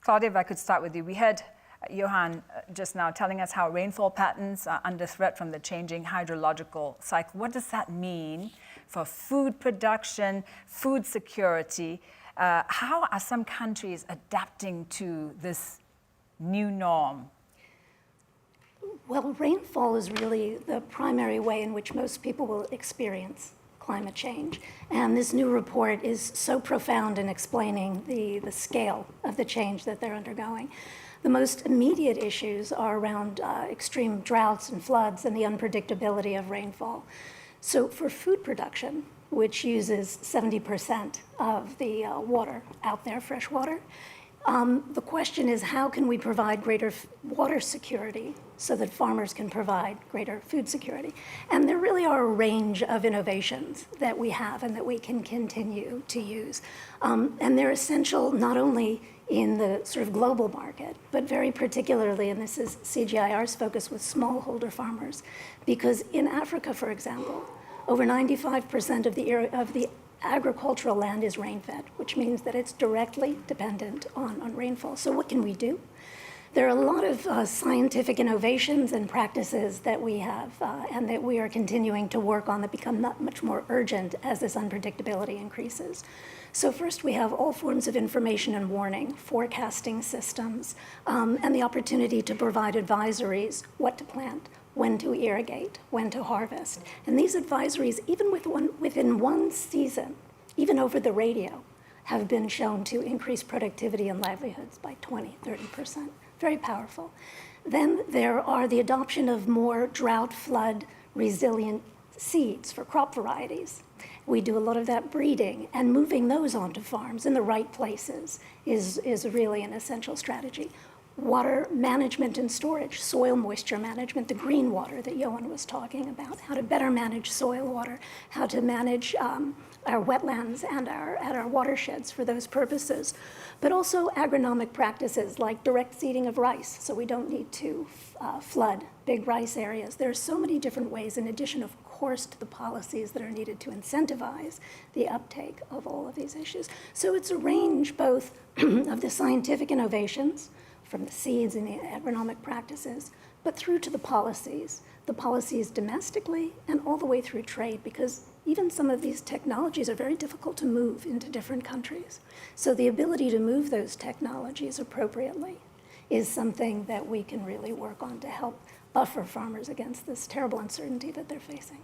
Claudia, if I could start with you. We heard Johan just now telling us how rainfall patterns are under threat from the changing hydrological cycle. What does that mean for food production, food security? How are some countries adapting to this new norm? Well, rainfall is really the primary way in which most people will experience climate change. And this new report is so profound in explaining the scale of the change that they're undergoing. The most immediate issues are around extreme droughts and floods and the unpredictability of rainfall. So for food production, which uses 70% of the water out there, fresh water, the question is, how can we provide greater water security so that farmers can provide greater food security? And there really are a range of innovations that we have and that we can continue to use. And they're essential not only in the sort of global market, but very particularly, and this is CGIAR's focus with smallholder farmers, because in Africa, for example, over 95% of the agricultural land is rain-fed, which means that it's directly dependent on rainfall. So what can we do? There are a lot of scientific innovations and practices that we have and that we are continuing to work on that become much more urgent as this unpredictability increases. So first, we have all forms of information and warning, forecasting systems, and the opportunity to provide advisories, what to plant, when to irrigate, when to harvest. And these advisories, even within one season, even over the radio, have been shown to increase productivity and livelihoods by 20, 30%. Very powerful. Then there are the adoption of more drought, flood, resilient seeds for crop varieties. We do a lot of that breeding, and moving those onto farms in the right places is really an essential strategy. Water management and storage, soil moisture management, the green water that Johan was talking about, how to better manage soil water, how to manage our wetlands and our watersheds for those purposes, but also agronomic practices like direct seeding of rice, so we don't need to flood big rice areas. There are so many different ways, in addition, of course, to the policies that are needed to incentivize the uptake of all of these issues. So it's a range both of the scientific innovations, from the seeds and the agronomic practices, but through to the policies domestically and all the way through trade, because even some of these technologies are very difficult to move into different countries. So the ability to move those technologies appropriately is something that we can really work on to help buffer farmers against this terrible uncertainty that they're facing.